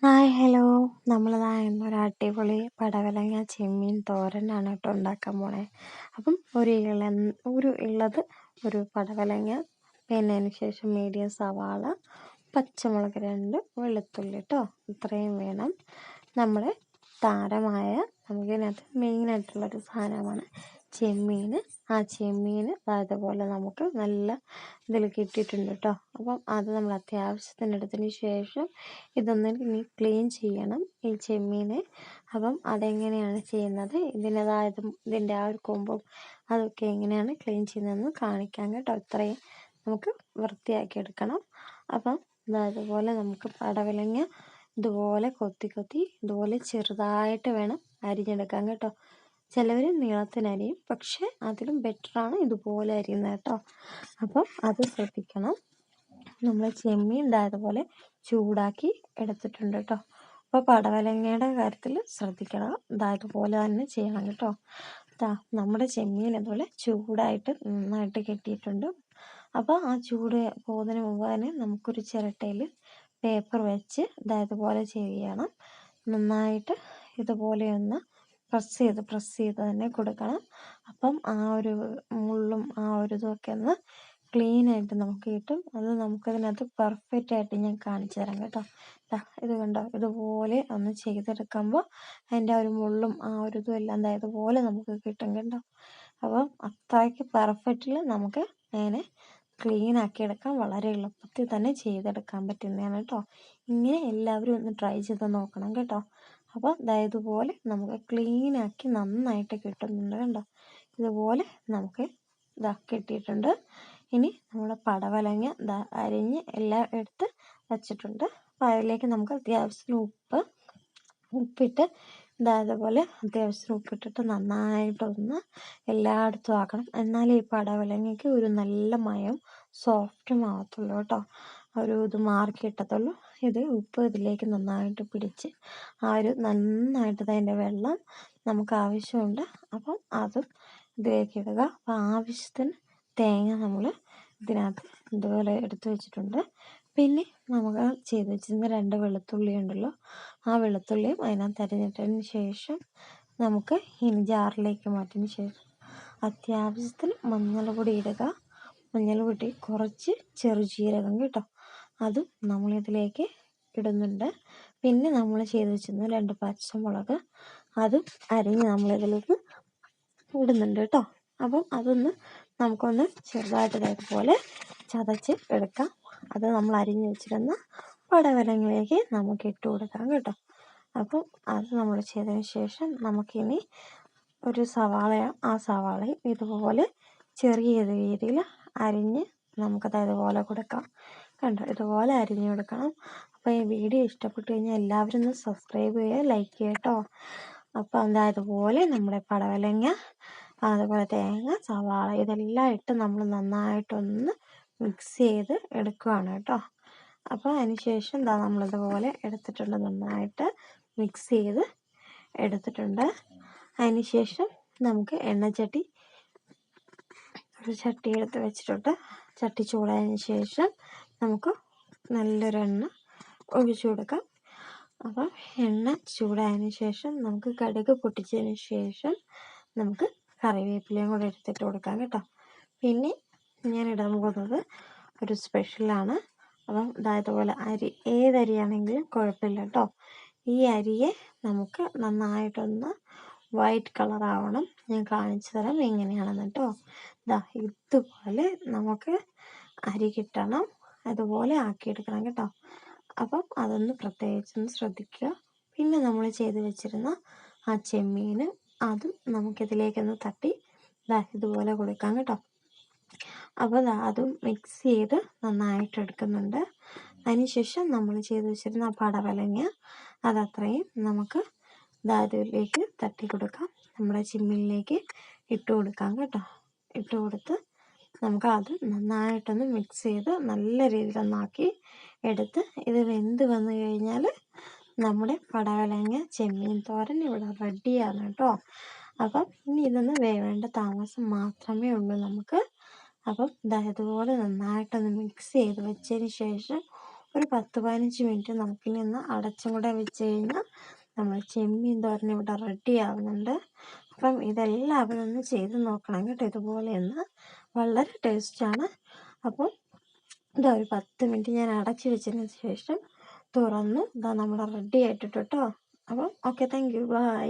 Hi hello നമ്മളിതാ ഇന്നൊരു അടിപൊളി പടവലങ്ങ ചെമ്മീൻ തോരനാണ് കേട്ടോ ഉണ്ടാക്കാൻ പോണേ. അപ്പം ഉള്ളത് ഒരു പടവലങ്ങ, പിന്നെ അതിന് ശേഷം മീഡിയം സവാള, പച്ചമുളക് 2, വെളുത്തുള്ളി കേട്ടോ, ഇത്രയും വേണം. നമ്മുടെ താരമായ നമുക്കിതിനകത്ത് മെയിനായിട്ടുള്ളൊരു സാധനമാണ് ചെമ്മീൻ. ആ ചെമ്മീൻ അതുപോലെ നമുക്ക് നല്ല ഇതിൽ കിട്ടിയിട്ടുണ്ട് കേട്ടോ. അപ്പം അത് നമ്മൾ അത്യാവശ്യത്തിന് എടുത്തതിന് ശേഷം ഇനി ക്ലീൻ ചെയ്യണം ഈ ചെമ്മീനെ. അപ്പം അതെങ്ങനെയാണ് ചെയ്യുന്നത്, ഇതിൻ്റെ ആ ഒരു കൊമ്പും അതൊക്കെ എങ്ങനെയാണ് ക്ലീൻ ചെയ്യുന്നതെന്ന് കാണിക്കാം കേട്ടോ. ഇത്രയും നമുക്ക് വൃത്തിയാക്കി എടുക്കണം. അപ്പം അതുപോലെ നമുക്ക് പടവലങ്ങ ഇതുപോലെ കൊത്തി ഇതുപോലെ ചെറുതായിട്ട് വേണം അരിഞ്ഞെടുക്കാൻ കേട്ടോ. ചിലവർ നീളത്തിനരിയും, പക്ഷെ അതിലും ബെറ്ററാണ് ഇതുപോലെ അരിയുന്നത് കേട്ടോ. അപ്പം അത് ശ്രദ്ധിക്കണം. നമ്മൾ ചെമ്മീൻ അതുപോലെ ചൂടാക്കി എടുത്തിട്ടുണ്ട് കേട്ടോ. അപ്പോൾ പടവലങ്ങയുടെ കാര്യത്തിൽ ശ്രദ്ധിക്കണം, ഇതുപോലെ തന്നെ ചെയ്യണം കേട്ടോ. നമ്മുടെ ചെമ്മീൻ അതുപോലെ ചൂടായിട്ട് നന്നായിട്ട് കെട്ടിയിട്ടുണ്ട്. അപ്പോൾ ആ ചൂട് പോകുന്നതിന് മുമ്പ് തന്നെ നമുക്കൊരു ചിരട്ടയിൽ പേപ്പർ വെച്ച് ഇതുപോലെ ചെയ്യണം. നന്നായിട്ട് ഇതുപോലെ ഒന്ന് പ്രസ് ചെയ്ത് തന്നെ കൊടുക്കണം. അപ്പം ആ ഒരു മുള്ളും ആ ഒരു ഇതൊക്കെ ഒന്ന് ക്ലീനായിട്ട് നമുക്ക് കിട്ടും. അത് നമുക്കതിനകത്ത് പെർഫെക്റ്റ് ആയിട്ട് ഞാൻ കാണിച്ചു തരാം കേട്ടോ. ഇത് കണ്ടോ, ഇതുപോലെ ഒന്ന് ചെയ്തെടുക്കുമ്പോൾ അതിൻ്റെ ആ ഒരു മുള്ളും ആ ഒരു ഇതും എല്ലാം ഇതുപോലെ നമുക്ക് കിട്ടും കേട്ടോ. അപ്പം അത്രയ്ക്ക് പെർഫെക്റ്റിൽ നമുക്ക് അതിനെ ക്ലീൻ ആക്കി എടുക്കാം. വളരെ എളുപ്പത്തിൽ തന്നെ ചെയ്തെടുക്കാൻ പറ്റുന്നതാണ് കേട്ടോ. ഇങ്ങനെ എല്ലാവരും ഒന്ന് ട്രൈ ചെയ്ത് നോക്കണം കേട്ടോ. അപ്പോൾ ഇതുപോലെ നമുക്ക് ക്ലീനാക്കി നന്നായിട്ട് കിട്ടുന്നുണ്ട് കണ്ടോ. ഇതുപോലെ നമുക്ക് കിട്ടിയിട്ടുണ്ട്. ഇനി നമ്മൾ പടവലങ്ങ അരിഞ്ഞ് എല്ലാം എടുത്ത് വച്ചിട്ടുണ്ട്. അപ്പോൾ അതിലേക്ക് നമുക്ക് അത്യാവശ്യത്തിന് ഉപ്പിട്ട് അതുപോലെ അത്യാവശ്യത്തിന് ഉപ്പിട്ടിട്ട് നന്നായിട്ടൊന്ന് എല്ലായിടത്തും ആക്കണം. എന്നാലേ ഈ പടവലങ്ങയ്ക്ക് ഒരു നല്ല മയം സോഫ്റ്റും ആവത്തുള്ളൂ കേട്ടോ. ഇത് മാറി കിട്ടത്തുള്ളൂ. ഇത് ഉപ്പ് ഇതിലേക്ക് നന്നായിട്ട് പിടിച്ച് നന്നായിട്ട് അതിൻ്റെ വെള്ളം നമുക്ക് ആവശ്യമുണ്ട്. അപ്പം അതും ഇതിലേക്ക് ഇടുക. അപ്പം ആവശ്യത്തിന് തേങ്ങ നമ്മൾ ഇതിനകത്ത് ഇതുപോലെ എടുത്തു വെച്ചിട്ടുണ്ട്. പിന്നെ നമുക്ക് ചെയ്ത് വെച്ചിരുന്ന 2 വെളുത്തുള്ളി ഉണ്ടല്ലോ, ആ വെളുത്തുള്ളിയും അതിനകത്ത് അരിഞ്ഞിട്ടതിന് ശേഷം നമുക്ക് ഇനി ജാറിലേക്ക് മാറ്റിയതിന് ശേഷം അത്യാവശ്യത്തിന് മഞ്ഞൾപ്പൊടി ഇടുക. മഞ്ഞൾപ്പൊടി കുറച്ച് ചെറുജീരകം കേട്ടോ, അതും നമ്മളിതിലേക്ക് ഇടുന്നുണ്ട്. പിന്നെ നമ്മൾ ചെയ്ത് വെച്ചിരുന്ന 2 പച്ചമുളക്, അതും അരിഞ്ഞ് നമ്മളിതിലേക്ക് ഇടുന്നുണ്ട് കേട്ടോ. അപ്പം അതൊന്ന് നമുക്കൊന്ന് ചെറുതായിട്ട് ഇതുപോലെ ചതച്ച് എടുക്കാം. അത് നമ്മൾ അരിഞ്ഞ് വെച്ചിരുന്ന പടവലങ്ങളിലേക്ക് നമുക്ക് ഇട്ട് കൊടുക്കാം കേട്ടോ. അപ്പം അത് നമ്മൾ ചെയ്തതിന് ശേഷം നമുക്കിനി ഒരു ആ സവാളയും ഇതുപോലെ ചെറിയ രീതിയിൽ അരിഞ്ഞ് നമുക്കത് ഇതുപോലെ കൊടുക്കാം കണ്ടോ. ഇതുപോലെ അരിഞ്ഞ് കൊടുക്കണം. അപ്പോൾ ഈ വീഡിയോ ഇഷ്ടപ്പെട്ടു കഴിഞ്ഞാൽ എല്ലാവരും ഒന്ന് സബ്സ്ക്രൈബ് ചെയ്യുക, ലൈക്ക് ചെയ്യുക കേട്ടോ. അപ്പം ഇതുപോലെ നമ്മുടെ പടവലങ്ങ, അതുപോലെ തേങ്ങ, സവാള ഇതെല്ലാം ഇട്ട് നമ്മൾ നന്നായിട്ടൊന്ന് മിക്സ് ചെയ്ത് എടുക്കുകയാണ് കേട്ടോ. അപ്പോൾ അതിന് ശേഷം നമ്മളിതുപോലെ എടുത്തിട്ടുണ്ട്, നന്നായിട്ട് മിക്സ് ചെയ്ത് എടുത്തിട്ടുണ്ട്. അതിന് ശേഷം നമുക്ക് ഒരു ചട്ടി എടുത്ത് വെച്ചിട്ടുണ്ട്. ചട്ടി ചൂടായതിന് ശേഷം നമുക്ക് നല്ലൊരു എണ്ണ ഒഴിച്ചു കൊടുക്കാം. അപ്പം എണ്ണ ചൂടായതിന് ശേഷം നമുക്ക് കടുക് പൊട്ടിച്ചതിന് ശേഷം നമുക്ക് കറിവേപ്പിലയും കൂടെ എടുത്തിട്ട് കൊടുക്കാം കേട്ടോ. പിന്നെ ഞാൻ ഇടാൻ പോകുന്നത് ഒരു സ്പെഷ്യലാണ്. അപ്പം ഇതുപോലെ ഏതരിയാണെങ്കിലും കുഴപ്പമില്ല കേട്ടോ. ഈ അരിയെ നമുക്ക് നന്നായിട്ടൊന്ന് വൈറ്റ് കളറാവണം. ഞാൻ കാണിച്ചു തരാം എങ്ങനെയാണെന്ന് കേട്ടോ. ഇതുപോലെ നമുക്ക് അരി കിട്ടണം, അതുപോലെ ആക്കിയെടുക്കണം കേട്ടോ. അപ്പം അതൊന്ന് പ്രത്യേകിച്ചൊന്ന് ശ്രദ്ധിക്കുക. പിന്നെ നമ്മൾ ചെയ്ത് വെച്ചിരുന്ന ആ ചെമ്മീൻ, അതും നമുക്കിതിലേക്കൊന്ന് തട്ടി ഇതുപോലെ കൊടുക്കാം കേട്ടോ. അപ്പോൾ അതും മിക്സ് ചെയ്ത് നന്നായിട്ട് എടുക്കുന്നുണ്ട്. അതിനുശേഷം നമ്മൾ ചെയ്ത് വെച്ചിരുന്ന ആ പടവലങ്ങ അതത്രയും നമുക്ക് ഇതിലേക്ക് തട്ടി കൊടുക്കാം. നമ്മുടെ ചെമ്മീനിലേക്ക് ഇട്ട് കൊടുക്കാം കേട്ടോ. ഇട്ട് കൊടുത്ത് നമുക്ക് അത് നന്നായിട്ടൊന്ന് മിക്സ് ചെയ്ത് നല്ല രീതിയിലൊന്നാക്കി എടുത്ത് ഇത് വെന്ത് വന്നു കഴിഞ്ഞാൽ നമ്മുടെ പടവലങ്ങ ചെമ്മീൻ തോരൻ ഇവിടെ റെഡിയാണ് കേട്ടോ. അപ്പം ഇനി ഇതൊന്ന് വേവേണ്ട താമസം മാത്രമേ ഉള്ളൂ നമുക്ക്. അപ്പം ഇതുപോലെ നന്നായിട്ടൊന്ന് മിക്സ് ചെയ്ത് വെച്ചതിന് ശേഷം ഒരു 10-15 മിനിറ്റ് നമുക്കിനി ഒന്ന് അടച്ചും കൂടെ വെച്ച് കഴിഞ്ഞാൽ നമ്മൾ ചെമ്മീൻ തോരൻ ഇവിടെ റെഡി ആവുന്നുണ്ട്. അപ്പം ഇതെല്ലാവരും ഒന്ന് ചെയ്ത് നോക്കണം കേട്ടോ, ഇതുപോലെയൊന്ന്. വളരെ ടേസ്റ്റാണ്. അപ്പം ഇതാ ഒരു 10 മിനിറ്റ് ഞാൻ അടച്ച് വെച്ചതിന് ശേഷം തുറന്നു. ഇതാ നമ്മുടെ റെഡി ആയിട്ടുണ്ട് കേട്ടോ. അപ്പം ഓക്കെ, താങ്ക് യു, ബൈ.